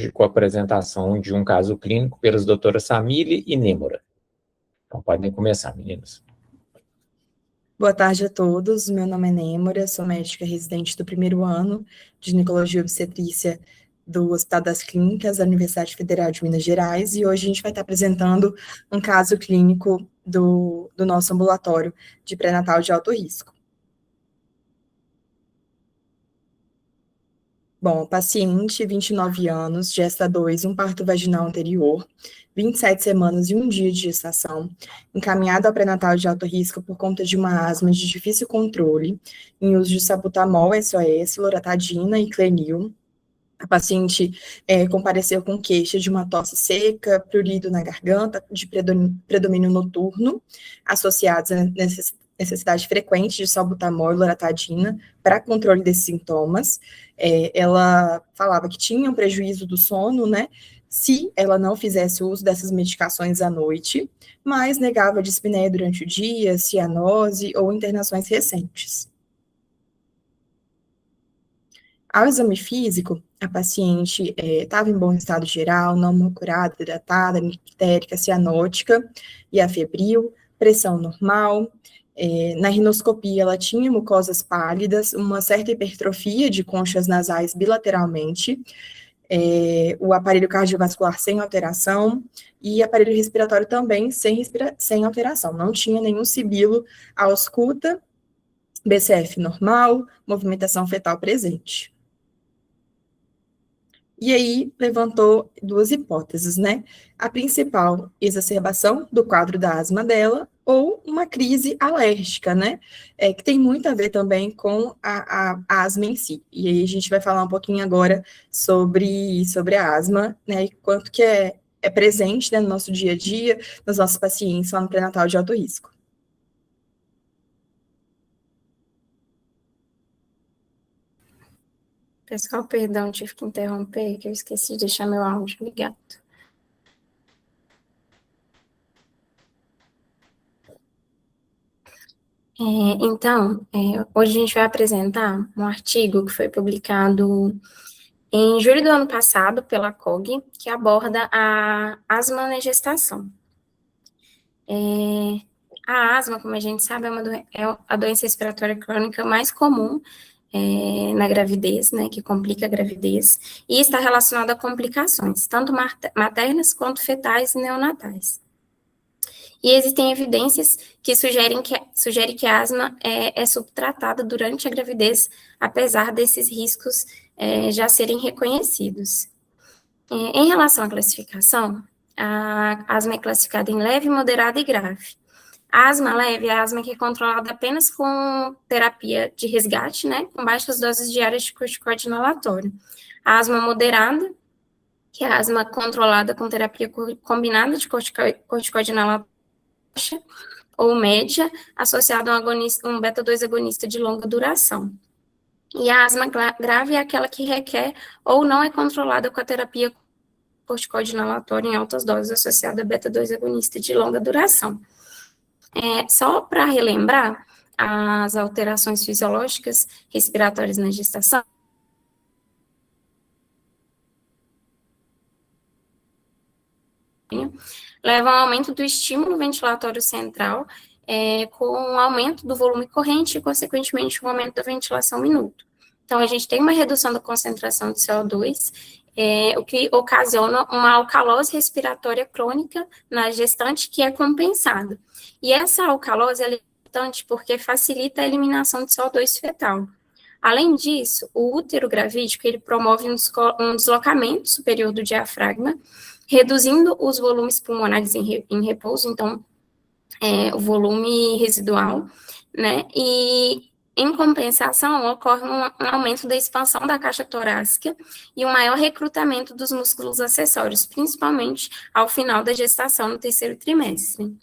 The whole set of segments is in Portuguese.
hoje com a apresentação de um caso clínico pelas doutoras Samile e Nêmora. Então, podem começar, meninas. Boa tarde a todos, meu nome é Nêmora, sou médica residente do primeiro ano de Ginecologia e Obstetrícia do Hospital das Clínicas da Universidade Federal de Minas Gerais, e hoje a gente vai estar apresentando um caso clínico do nosso ambulatório de pré-natal de alto risco. Bom, paciente, 29 anos, gesta 2, um parto vaginal anterior, 27 semanas e um dia de gestação, encaminhado ao pré-natal de alto risco por conta de uma asma de difícil controle, em uso de salbutamol, SOS, loratadina e Clenil. A paciente compareceu com queixa de uma tosse seca, prurido na garganta, de predomínio noturno, associados a necessidade frequente de salbutamol e loratadina para controle desses sintomas. Ela falava que tinha um prejuízo do sono, né, se ela não fizesse uso dessas medicações à noite, mas negava dispneia durante o dia, cianose ou internações recentes. Ao exame físico, a paciente estava em bom estado geral, não curada, hidratada, nictérica, cianótica e afebril, pressão normal. Na rinoscopia, ela tinha mucosas pálidas, uma certa hipertrofia de conchas nasais bilateralmente, o aparelho cardiovascular sem alteração e aparelho respiratório também sem alteração. Não tinha nenhum sibilo à ausculta, BCF normal, movimentação fetal presente. E aí, levantou duas hipóteses, né? A principal, exacerbação do quadro da asma dela, ou uma crise alérgica, né? Que tem muito a ver também com a asma em si. E aí, a gente vai falar um pouquinho agora sobre a asma, né? E quanto que é presente, né, no nosso dia a dia, nos nossos pacientes lá no pré-natal de alto risco. Pessoal, perdão, tive que interromper, que eu esqueci de deixar meu áudio ligado. Então, hoje a gente vai apresentar um artigo que foi publicado em julho do ano passado pela COG, que aborda a asma na gestação. A asma, como a gente sabe, é a doença respiratória crônica mais comum na gravidez, né, que complica a gravidez, e está relacionada a complicações, tanto maternas quanto fetais e neonatais. E existem evidências que sugerem que a asma é subtratada durante a gravidez, apesar desses riscos já serem reconhecidos. Em relação à classificação, a asma é classificada em leve, moderada e grave. A asma leve é a asma que é controlada apenas com terapia de resgate, né, com baixas doses diárias de corticoide inalatório. A asma moderada, que é a asma controlada com terapia combinada de corticoide inalatório, ou média, associada a um beta-2 agonista de longa duração. E a asma grave é aquela que requer ou não é controlada com a terapia corticoide inalatório em altas doses associada a beta-2 agonista de longa duração. Só para relembrar, as alterações fisiológicas respiratórias na gestação levam ao aumento do estímulo ventilatório central, com o aumento do volume corrente e, consequentemente, o aumento da ventilação minuto. Então, a gente tem uma redução da concentração de CO2, o que ocasiona uma alcalose respiratória crônica na gestante que é compensada. E essa alcalose é importante porque facilita a eliminação de CO2 fetal. Além disso, o útero gravídico, ele promove um deslocamento superior do diafragma, reduzindo os volumes pulmonares em repouso, então, o volume residual, né, e, em compensação, ocorre um aumento da expansão da caixa torácica e um maior recrutamento dos músculos acessórios, principalmente ao final da gestação, no terceiro trimestre.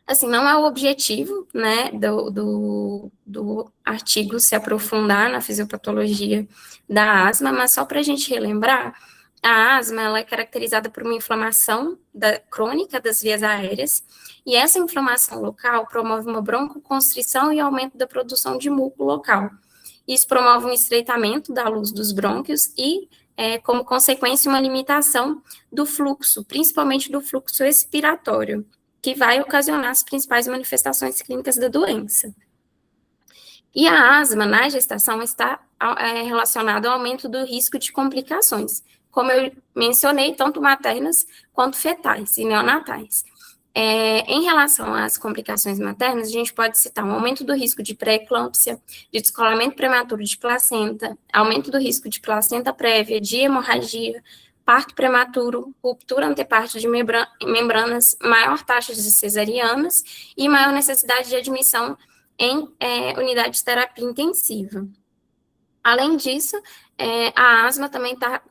Assim, não é o objetivo, né, do artigo se aprofundar na fisiopatologia da asma, mas só para a gente relembrar, a asma ela é caracterizada por uma inflamação crônica das vias aéreas, e essa inflamação local promove uma broncoconstrição e aumento da produção de muco local. Isso promove um estreitamento da luz dos brônquios e como consequência uma limitação do fluxo, principalmente do fluxo expiratório, que vai ocasionar as principais manifestações clínicas da doença. E a asma na gestação está relacionada ao aumento do risco de complicações, como eu mencionei, tanto maternas quanto fetais e neonatais. Em relação às complicações maternas, a gente pode citar um aumento do risco de pré-eclâmpsia, de descolamento prematuro de placenta, aumento do risco de placenta prévia, de hemorragia, parto prematuro, ruptura antepártito de membranas, maior taxa de cesarianas e maior necessidade de admissão em unidade de terapia intensiva. Além disso, a asma também está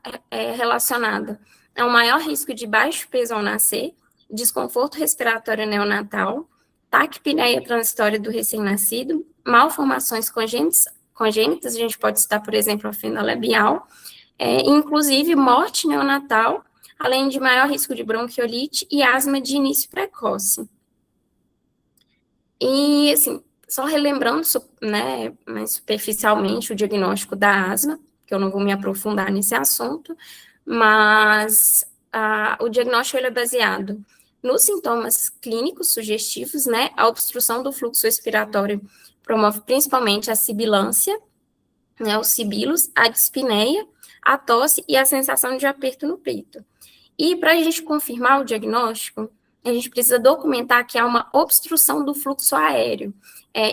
relacionada a um maior risco de baixo peso ao nascer, desconforto respiratório neonatal, taquipneia transitória do recém-nascido, malformações congênitas, a gente pode citar, por exemplo, a fenda labial, inclusive morte neonatal, além de maior risco de bronquiolite e asma de início precoce. E, assim, só relembrando, né, mais superficialmente o diagnóstico da asma, que eu não vou me aprofundar nesse assunto, mas o diagnóstico ele é baseado nos sintomas clínicos sugestivos, né, a obstrução do fluxo respiratório promove principalmente a sibilância, né, os sibilos, a dispneia, a tosse e a sensação de aperto no peito. E para a gente confirmar o diagnóstico, a gente precisa documentar que há uma obstrução do fluxo aéreo.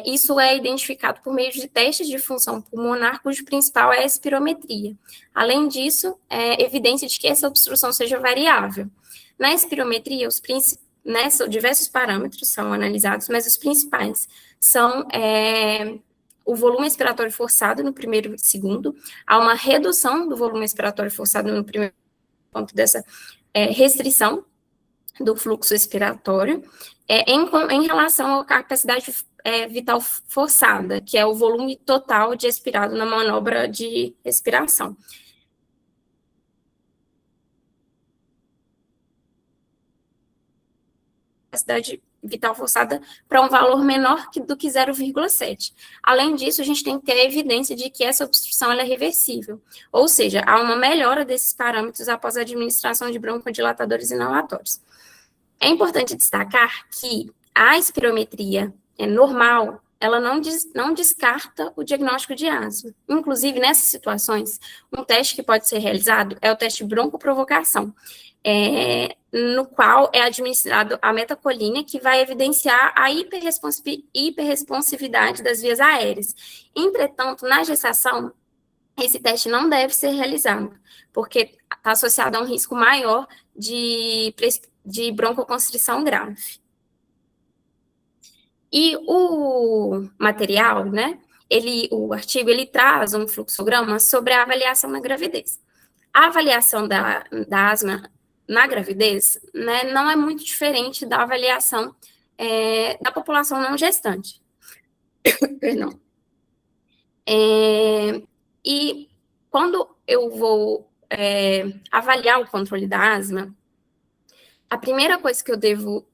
Isso é identificado por meio de testes de função pulmonar, cujo principal é a espirometria. Além disso, evidência de que essa obstrução seja variável. Na espirometria, diversos parâmetros são analisados, mas os principais são o volume expiratório forçado no primeiro e segundo, há uma redução do volume expiratório forçado no primeiro ponto dessa restrição do fluxo expiratório, em relação à capacidade vital forçada, que é o volume total de expirado na manobra de respiração. Capacidade vital forçada para um valor menor do que 0,7. Além disso, a gente tem que ter a evidência de que essa obstrução ela é reversível, ou seja, há uma melhora desses parâmetros após a administração de broncodilatadores inalatórios. É importante destacar que a espirometria normal, ela não descarta o diagnóstico de asma. Inclusive, nessas situações, um teste que pode ser realizado é o teste de broncoprovocação, no qual é administrado a metacolina, que vai evidenciar a hiperresponsividade das vias aéreas. Entretanto, na gestação, esse teste não deve ser realizado, porque está associado a um risco maior de broncoconstrição grave. E o material, né, o artigo, ele traz um fluxograma sobre a avaliação na gravidez. A avaliação da asma na gravidez, né, não é muito diferente da avaliação da população não gestante. Perdão. E quando eu vou avaliar o controle da asma, a primeira coisa que eu devo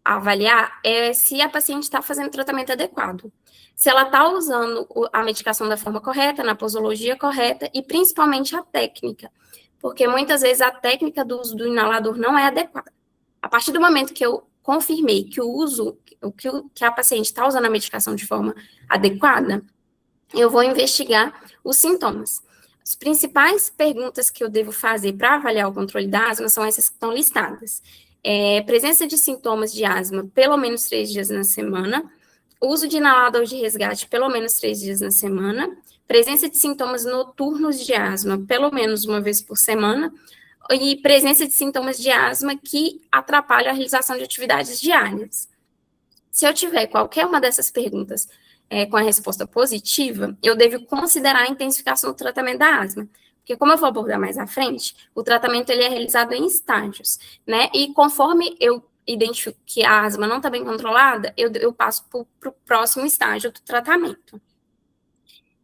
avaliar é se a paciente está fazendo tratamento adequado. Se ela está usando a medicação da forma correta, na posologia correta e principalmente a técnica, porque muitas vezes a técnica do uso do inalador não é adequada. A partir do momento que eu confirmei que que a paciente está usando a medicação de forma adequada, eu vou investigar os sintomas. As principais perguntas que eu devo fazer para avaliar o controle da asma são essas que estão listadas. Presença de sintomas de asma pelo menos 3 dias na semana, uso de inalador de resgate pelo menos 3 dias na semana, presença de sintomas noturnos de asma pelo menos uma vez por semana, e presença de sintomas de asma que atrapalham a realização de atividades diárias. Se eu tiver qualquer uma dessas perguntas com a resposta positiva, eu devo considerar a intensificação do tratamento da asma. Porque, como eu vou abordar mais à frente, o tratamento ele é realizado em estágios, né? E conforme eu identifico que a asma não está bem controlada, eu passo para o próximo estágio do tratamento.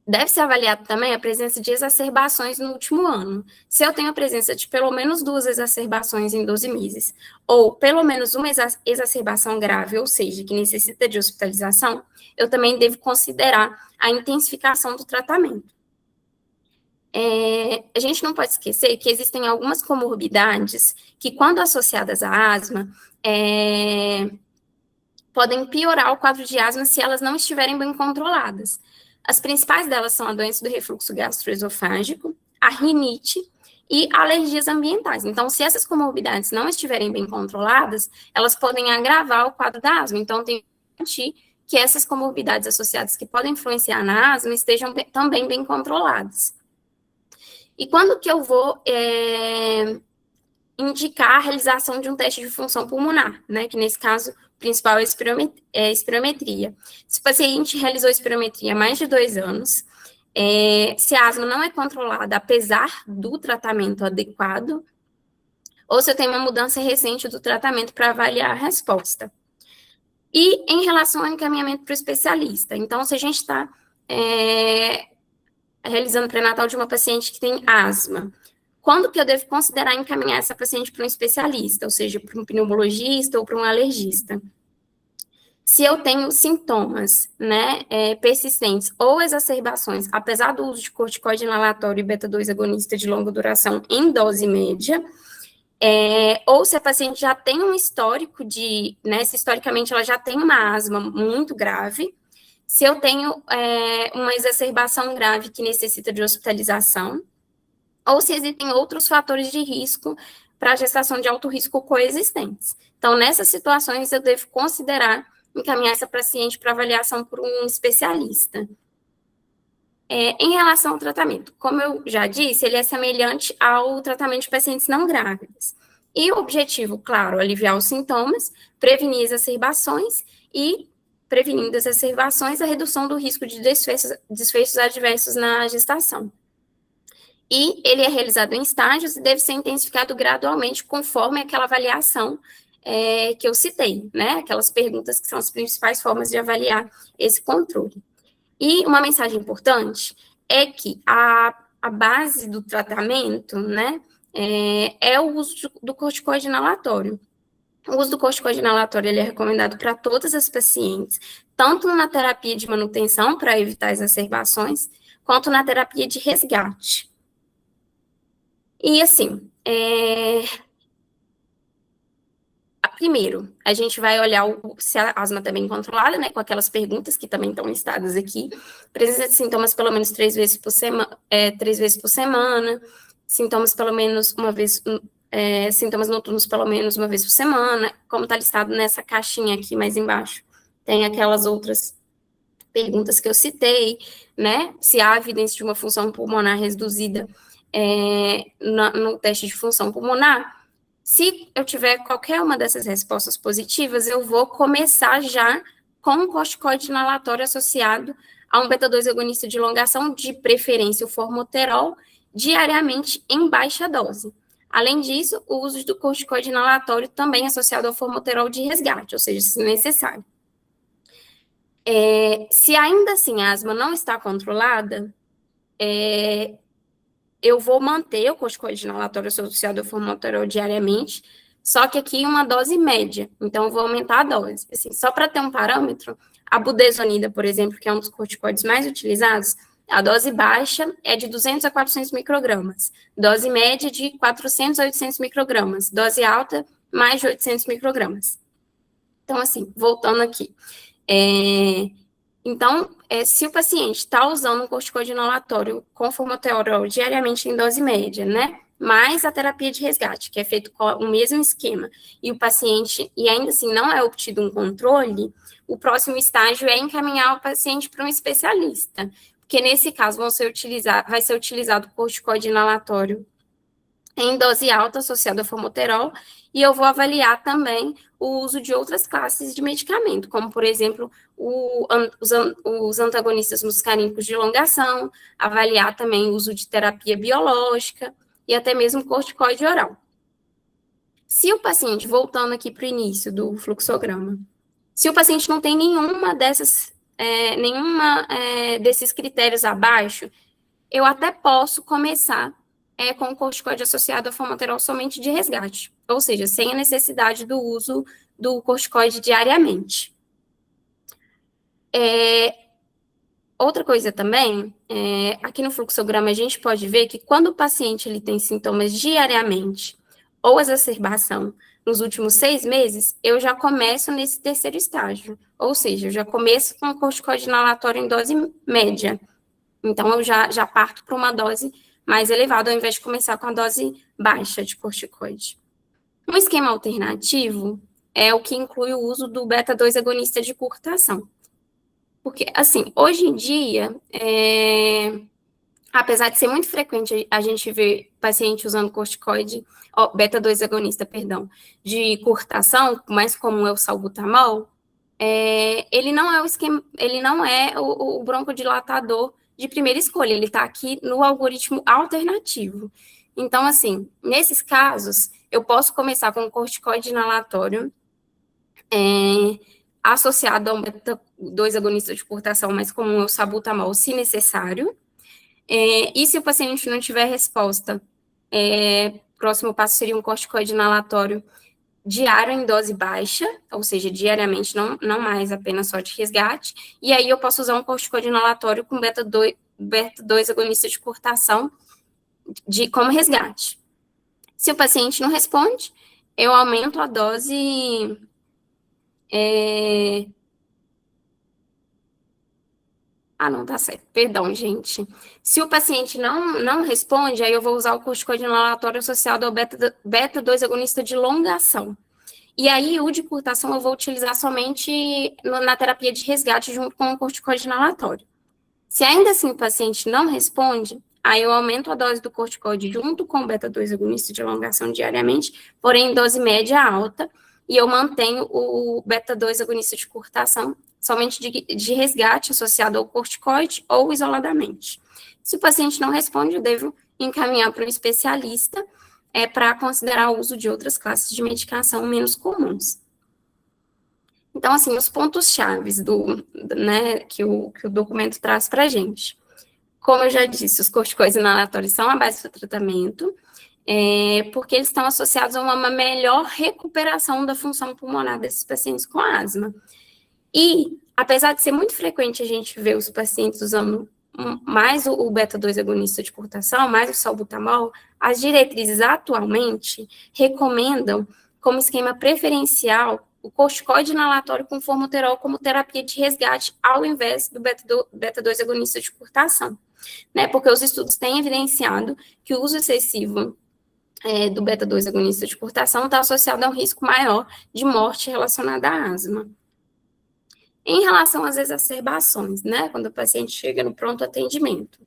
Deve-se avaliar também a presença de exacerbações no último ano. Se eu tenho a presença de pelo menos 2 exacerbações em 12 meses, ou pelo menos uma exacerbação grave, ou seja, que necessita de hospitalização, eu também devo considerar a intensificação do tratamento. a gente não pode esquecer que existem algumas comorbidades que, quando associadas à asma, podem piorar o quadro de asma se elas não estiverem bem controladas. As principais delas são a doença do refluxo gastroesofágico, a rinite e alergias ambientais. Então, se essas comorbidades não estiverem bem controladas, elas podem agravar o quadro da asma. Então, tem que garantir que essas comorbidades associadas que podem influenciar na asma estejam também bem controladas. E quando que eu vou indicar a realização de um teste de função pulmonar, né? Que nesse caso, o principal é a espirometria. Se o paciente realizou espirometria há mais de 2 anos, se a asma não é controlada apesar do tratamento adequado, ou se eu tenho uma mudança recente do tratamento para avaliar a resposta. E em relação ao encaminhamento para o especialista, então, se a gente está realizando pré-natal de uma paciente que tem asma, quando que eu devo considerar encaminhar essa paciente para um especialista, ou seja, para um pneumologista ou para um alergista? Se eu tenho sintomas, né, persistentes ou exacerbações, apesar do uso de corticoide inalatório e beta-2 agonista de longa duração em dose média, ou se a paciente já tem um histórico de, né, se historicamente ela já tem uma asma muito grave, se eu tenho uma exacerbação grave que necessita de hospitalização, ou se existem outros fatores de risco para a gestação de alto risco coexistentes. Então, nessas situações, eu devo considerar encaminhar essa paciente para avaliação por um especialista. Em relação ao tratamento, como eu já disse, ele é semelhante ao tratamento de pacientes não grávidas. E o objetivo, claro, aliviar os sintomas, prevenir exacerbações e, prevenindo as exacerbações, a redução do risco de desfechos adversos na gestação. E ele é realizado em estágios e deve ser intensificado gradualmente conforme aquela avaliação que eu citei, né? Aquelas perguntas que são as principais formas de avaliar esse controle. E uma mensagem importante é que a base do tratamento, né, é o uso do corticoide inalatório. O uso do corticoide inalatório ele é recomendado para todas as pacientes, tanto na terapia de manutenção para evitar exacerbações, quanto na terapia de resgate. E assim, primeiro, a gente vai olhar se a asma está bem controlada, né, com aquelas perguntas que também estão listadas aqui. Presença de sintomas pelo menos 3 vezes por semana, sintomas pelo menos uma vez, sintomas noturnos pelo menos uma vez por semana, como está listado nessa caixinha aqui mais embaixo. Tem aquelas outras perguntas que eu citei, né, se há evidência de uma função pulmonar reduzida no teste de função pulmonar. Se eu tiver qualquer uma dessas respostas positivas, eu vou começar já com um corticoide inalatório associado a um beta-2 agonista de elongação, de preferência o formoterol, diariamente em baixa dose. Além disso, o uso do corticoide inalatório também associado ao formoterol de resgate, ou seja, se necessário. Se ainda assim a asma não está controlada, eu vou manter o corticoide inalatório associado ao formoterol diariamente, só que aqui uma dose média, então eu vou aumentar a dose. Assim, só para ter um parâmetro, a budesonida, por exemplo, que é um dos corticoides mais utilizados, a dose baixa é de 200 a 400 microgramas, dose média de 400 a 800 microgramas, dose alta, mais de 800 microgramas. Então, assim, voltando aqui. Então, se o paciente está usando um corticoide inalatório com formoterol diariamente em dose média, né, mais a terapia de resgate, que é feito com o mesmo esquema, e o paciente, e ainda assim não é obtido um controle, o próximo estágio é encaminhar o paciente para um especialista, porque nesse caso vai ser utilizado o corticoide inalatório em dose alta associado ao formoterol, e eu vou avaliar também o uso de outras classes de medicamento, como, por exemplo, os antagonistas muscarínicos de elongação, avaliar também o uso de terapia biológica e até mesmo corticoide oral. Se o paciente, voltando aqui para o início do fluxograma, se o paciente não tem nenhuma desses critérios abaixo, eu até posso começar com o corticoide associado ao formoterol somente de resgate, ou seja, sem a necessidade do uso do corticoide diariamente. outra coisa também, aqui no fluxograma a gente pode ver que quando o paciente ele tem sintomas diariamente ou exacerbação nos últimos 6 meses, eu já começo nesse terceiro estágio, ou seja, eu já começo com corticoide inalatório em dose média. Então, eu já parto para uma dose mais elevada, ao invés de começar com a dose baixa de corticoide. Um esquema alternativo é o que inclui o uso do beta-2 agonista de curta ação. Porque, assim, hoje em dia, apesar de ser muito frequente a gente ver paciente usando corticoide, beta-2 agonista, de curta ação, mais comum é o salbutamol, ele não é o esquema, ele não é o broncodilatador de primeira escolha, ele está aqui no algoritmo alternativo. Então, assim, nesses casos, eu posso começar com um corticoide inalatório associado a um beta-2 agonista de curta ação, mais comum é o salbutamol, se necessário. E se o paciente não tiver resposta, próximo passo seria um corticoide inalatório diário em dose baixa, ou seja, diariamente, não mais apenas só de resgate, e aí eu posso usar um corticoide inalatório com beta-2 agonista de curta ação como resgate. Se o paciente não responde, eu aumento a dose não, tá certo. Perdão, gente. Se o paciente não responde, aí eu vou usar o corticoide inalatório associado ao beta-2 agonista de longa ação. E aí, o de curta ação eu vou utilizar somente na terapia de resgate junto com o corticoide inalatório. Se ainda assim o paciente não responde, aí eu aumento a dose do corticoide junto com o beta-2 agonista de longa ação diariamente, porém em dose média alta, e eu mantenho o beta-2 agonista de curta ação somente de resgate associado ao corticoide ou isoladamente. Se o paciente não responde, eu devo encaminhar para um especialista para considerar o uso de outras classes de medicação menos comuns. Então, assim, os pontos-chave que o documento traz para a gente. Como eu já disse, os corticoides inalatórios são a base do tratamento, porque eles estão associados a uma melhor recuperação da função pulmonar desses pacientes com asma. E, apesar de ser muito frequente a gente ver os pacientes usando mais o beta-2 agonista de curta ação, mais o salbutamol, as diretrizes atualmente recomendam como esquema preferencial o corticoide inalatório com formoterol como terapia de resgate ao invés do beta-2 agonista de curta ação, né? Porque os estudos têm evidenciado que o uso excessivo do beta-2 agonista de curta ação está associado a um risco maior de morte relacionada à asma. Em relação às exacerbações, né, quando o paciente chega no pronto atendimento,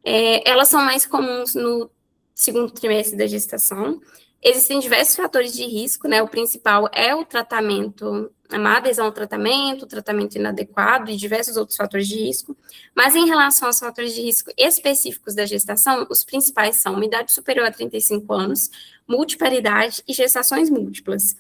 elas são mais comuns no segundo trimestre da gestação. Existem diversos fatores de risco, né, o principal é o tratamento, a má adesão ao tratamento, o tratamento inadequado e diversos outros fatores de risco, mas em relação aos fatores de risco específicos da gestação, os principais são uma idade superior a 35 anos, multiparidade e gestações múltiplas.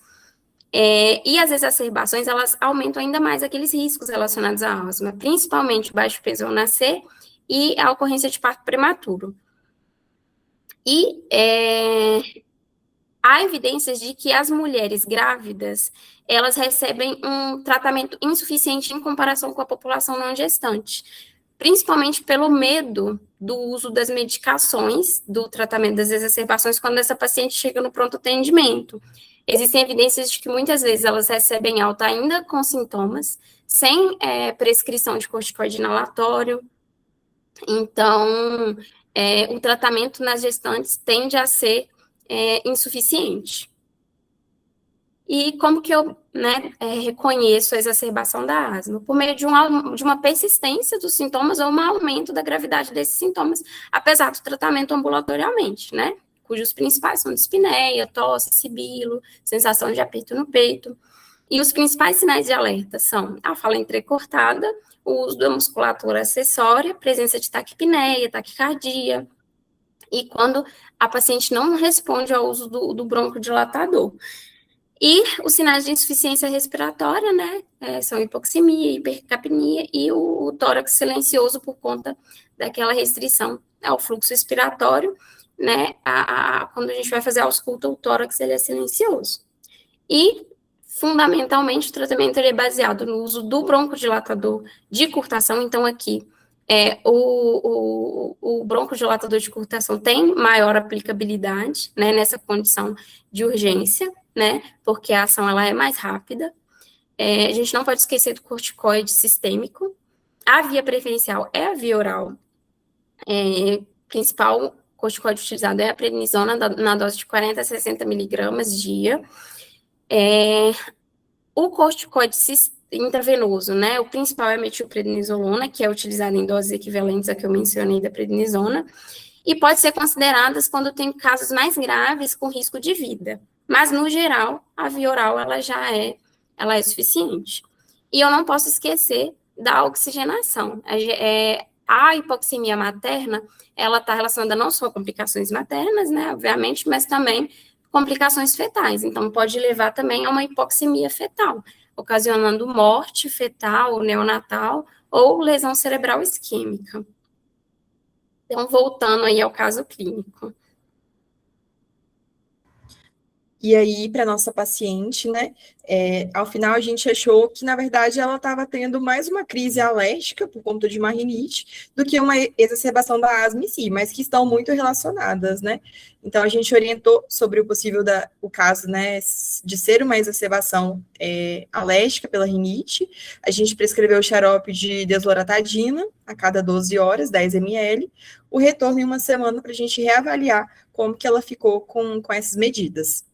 E as exacerbações, elas aumentam ainda mais aqueles riscos relacionados à asma, principalmente o baixo peso ao nascer e a ocorrência de parto prematuro. E há evidências de que as mulheres grávidas, elas recebem um tratamento insuficiente em comparação com a população não gestante, principalmente pelo medo do uso das medicações, do tratamento das exacerbações, quando essa paciente chega no pronto atendimento. Existem evidências de que muitas vezes elas recebem alta ainda com sintomas, sem prescrição de corticoide inalatório. Então, o tratamento nas gestantes tende a ser insuficiente. E como que eu reconheço a exacerbação da asma? Por meio de uma persistência dos sintomas ou um aumento da gravidade desses sintomas, apesar do tratamento ambulatorialmente, né? Cujos principais são dispneia, tosse, sibilo, sensação de aperto no peito. E os principais sinais de alerta são a fala entrecortada, o uso da musculatura acessória, presença de taquipneia, taquicardia, e quando a paciente não responde ao uso do broncodilatador. E os sinais de insuficiência respiratória, né, são hipoxemia, hipercapnia e o tórax silencioso por conta daquela restrição ao fluxo respiratório, né, quando a gente vai fazer a ausculta, o tórax ele é silencioso. E, fundamentalmente, o tratamento ele é baseado no uso do broncodilatador de curta ação, então aqui O broncodilatador de curtação tem maior aplicabilidade, né, nessa condição de urgência, né, porque a ação ela é mais rápida. A gente não pode esquecer do corticoide sistêmico. A via preferencial é a via oral. Principal corticoide utilizado é a prednisona na dose de 40 a 60 miligramas dia. O corticoide intravenoso, né? O principal é a metilprednisolona, que é utilizada em doses equivalentes à que eu mencionei da prednisona, e pode ser consideradas quando tem casos mais graves com risco de vida. Mas, no geral, a via oral, ela é suficiente. E eu não posso esquecer da oxigenação. A hipoxemia materna, ela está relacionada não só a complicações maternas, né, obviamente, mas também complicações fetais. Então, pode levar também a uma hipoxemia fetal, ocasionando morte fetal, neonatal, ou lesão cerebral isquêmica. Então, voltando aí ao caso clínico. E aí, para nossa paciente, né, ao final a gente achou que, na verdade, ela estava tendo mais uma crise alérgica por conta de uma rinite do que uma exacerbação da asma em si, mas que estão muito relacionadas, né? Então, a gente orientou sobre o possível o caso, né, de ser uma exacerbação alérgica pela rinite. A gente prescreveu o xarope de desloratadina a cada 12 horas, 10 ml, o retorno em uma semana para a gente reavaliar como que ela ficou com essas medidas.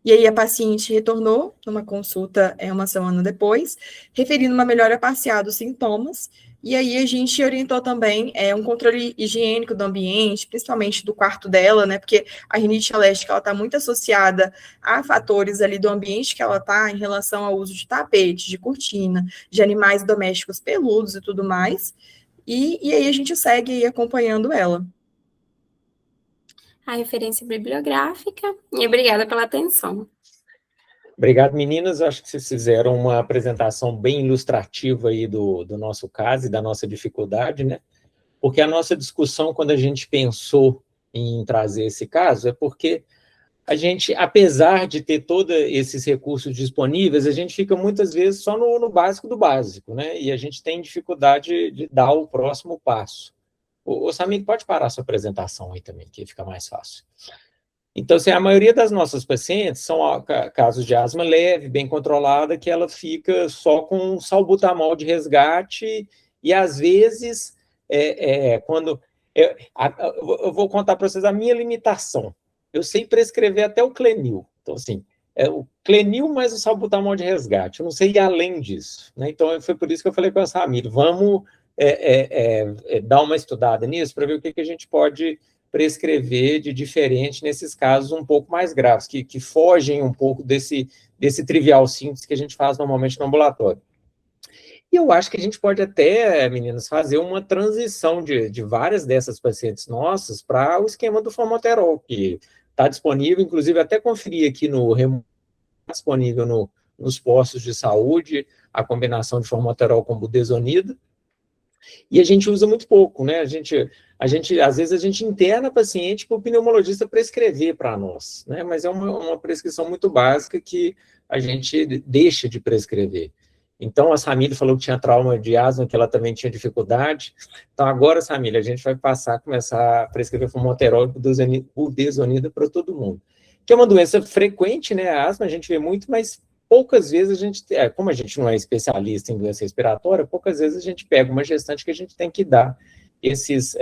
E aí a paciente retornou numa consulta uma semana depois, referindo uma melhora parcial dos sintomas, e aí a gente orientou também um controle higiênico do ambiente, principalmente do quarto dela, né, porque a rinite alérgica, ela está muito associada a fatores ali do ambiente que ela está em relação ao uso de tapete, de cortina, de animais domésticos peludos e tudo mais, e aí a gente segue acompanhando ela. A referência bibliográfica, e obrigada pela atenção. Obrigado, meninas. Acho que vocês fizeram uma apresentação bem ilustrativa aí do nosso caso e da nossa dificuldade, né? Porque a nossa discussão, quando a gente pensou em trazer esse caso, é porque a gente, apesar de ter todos esses recursos disponíveis, a gente fica muitas vezes só no básico do básico, né? E a gente tem dificuldade de dar o próximo passo. Ô Samir, pode parar a sua apresentação aí também, que fica mais fácil. Então, assim, a maioria das nossas pacientes são casos de asma leve, bem controlada, que ela fica só com salbutamol de resgate e, às vezes, quando... Eu vou contar para vocês a minha limitação. Eu sei prescrever até o Clenil. Então, assim, o Clenil mais o salbutamol de resgate. Eu não sei ir além disso, né? Então, foi por isso que eu falei com a Samir, vamos dar uma estudada nisso para ver o que a gente pode prescrever de diferente nesses casos um pouco mais graves, que fogem um pouco desse trivial síntese que a gente faz normalmente no ambulatório. E eu acho que a gente pode até, meninas, fazer uma transição de várias dessas pacientes nossas para o esquema do formoterol, que está disponível, inclusive até conferir aqui disponível nos postos de saúde, a combinação de formoterol com budesonida, e a gente usa muito pouco, né? Às vezes a gente interna paciente para o pneumologista prescrever para nós, né? Mas é uma prescrição muito básica que a gente deixa de prescrever. Então, a Samília falou que tinha trauma de asma, que ela também tinha dificuldade. Então, agora, Samília, a gente vai começar a prescrever formoterol e budesonida para todo mundo. Que é uma doença frequente, né? A asma a gente vê muito, mas poucas vezes a gente, como a gente não é especialista em doença respiratória, poucas vezes a gente pega uma gestante que a gente tem que dar esses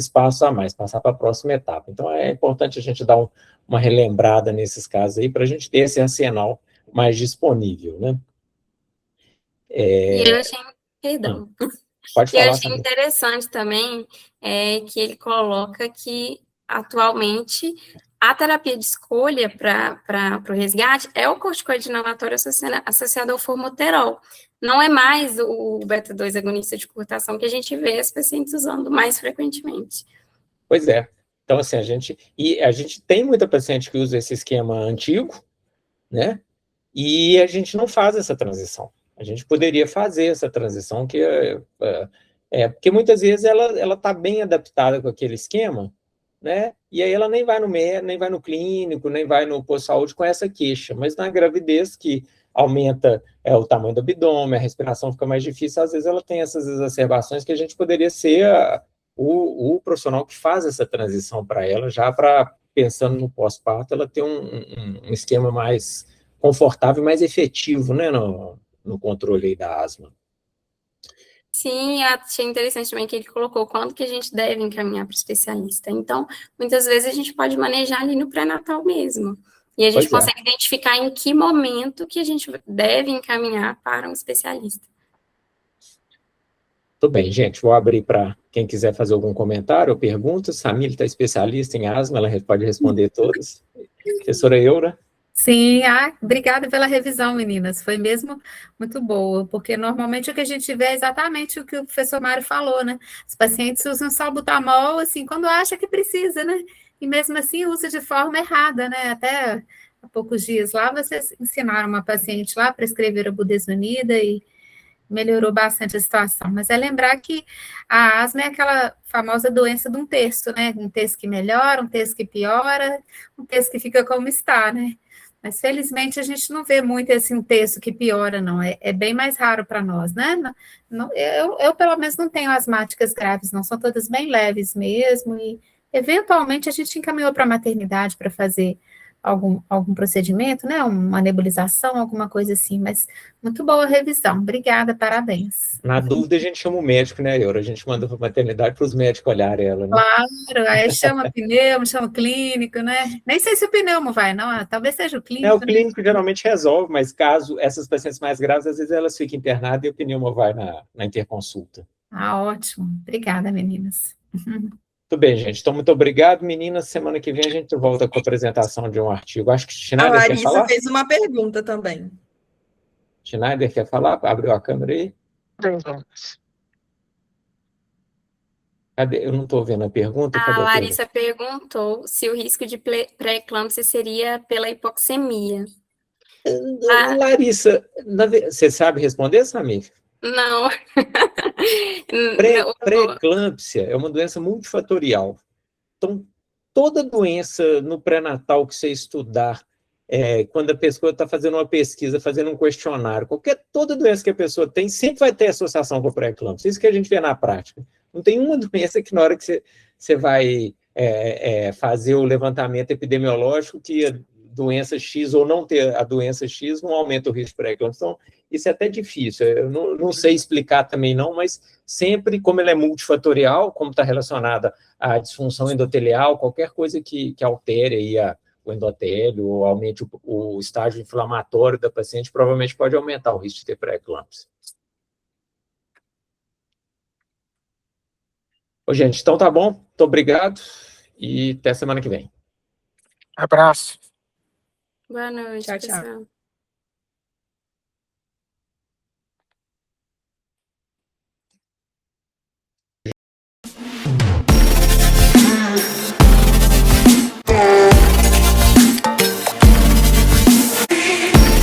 passos a mais, passar para a próxima etapa. Então, é importante a gente dar uma relembrada nesses casos aí, para a gente ter esse arsenal mais disponível, né? E eu achei, perdão. Pode falar. E eu achei interessante também que ele coloca que, atualmente, a terapia de escolha para o resgate é o corticoide inalatório associado ao formoterol. Não é mais o beta-2 agonista de curtação que a gente vê as pacientes usando mais frequentemente. Pois é. Então, assim, a gente tem muita paciente que usa esse esquema antigo, né? E a gente não faz essa transição. A gente poderia fazer essa transição, porque muitas vezes ela está bem adaptada com aquele esquema, né? E aí ela nem vai no clínico, nem vai no posto de saúde com essa queixa. Mas na gravidez, que aumenta o tamanho do abdômen, a respiração fica mais difícil, às vezes ela tem essas exacerbações que a gente poderia ser o profissional que faz essa transição para ela, já para, pensando no pós-parto, ela ter um esquema mais confortável e mais efetivo, né, no controle aí da asma. Sim, achei interessante também que ele colocou quando que a gente deve encaminhar para o especialista. Então, muitas vezes a gente pode manejar ali no pré-natal mesmo. E a gente consegue identificar em que momento que a gente deve encaminhar para um especialista. Tudo bem, gente, vou abrir para quem quiser fazer algum comentário ou pergunta. Samir está especialista em asma, ela pode responder todas. Professora Eura? Sim, obrigada pela revisão, meninas. Foi mesmo muito boa, porque normalmente o que a gente vê é exatamente o que o professor Mário falou, né? Os pacientes usam salbutamol, assim, quando acha que precisa, né? E mesmo assim usa de forma errada, né? Até há poucos dias lá, vocês ensinaram uma paciente lá para escrever a budesonida e melhorou bastante a situação. Mas é lembrar que a asma é aquela famosa doença de um terço, né? Um terço que melhora, um terço que piora, um terço que fica como está, né? Mas, felizmente, a gente não vê muito esse um terço que piora, não. É bem mais raro para nós, né? Eu, pelo menos, não tenho asmáticas graves, não. São todas bem leves mesmo. E, eventualmente, a gente encaminhou para a maternidade para fazer algum procedimento, né? Uma nebulização, alguma coisa assim. Mas, muito boa revisão. Obrigada, parabéns. Na dúvida, a gente chama o médico, né, Eura? A gente manda para a maternidade para os médicos olharem ela, né? Claro, aí chama pneumo, chama clínico, né? Nem sei se o pneumo vai, não, talvez seja o clínico. O clínico geralmente resolve, mas caso essas pacientes mais graves, às vezes elas ficam internadas e o pneumo vai na interconsulta. Ótimo. Obrigada, meninas. Tudo bem, gente. Então, muito obrigado, meninas. Semana que vem a gente volta com a apresentação de um artigo. Acho que Schneider quer falar. A Larissa fez uma pergunta também. Schneider quer falar? Abriu a câmera aí? Cadê? Eu não estou vendo a pergunta. A Larissa perguntou se o risco de pré-eclâmpsia seria pela hipoxemia. Larissa, você sabe responder, Samir? Não. Pré-eclâmpsia é uma doença multifatorial. Então, toda doença no pré-natal que você estudar, quando a pessoa está fazendo uma pesquisa, fazendo um questionário, toda doença que a pessoa tem, sempre vai ter associação com a pré-eclâmpsia. Isso que a gente vê na prática. Não tem uma doença que na hora que você vai fazer o levantamento epidemiológico que a doença X ou não ter a doença X não aumenta o risco de pré-eclâmpsia. Então, isso é até difícil. Eu não sei explicar também não, mas sempre, como ela é multifatorial, como está relacionada à disfunção endotelial, qualquer coisa que altere aí o endotélio ou aumente o estágio inflamatório da paciente, provavelmente pode aumentar o risco de ter pré-eclâmpsia. Gente, então tá bom. Muito obrigado e até semana que vem. Abraço. Boa noite, Tchau, pessoal.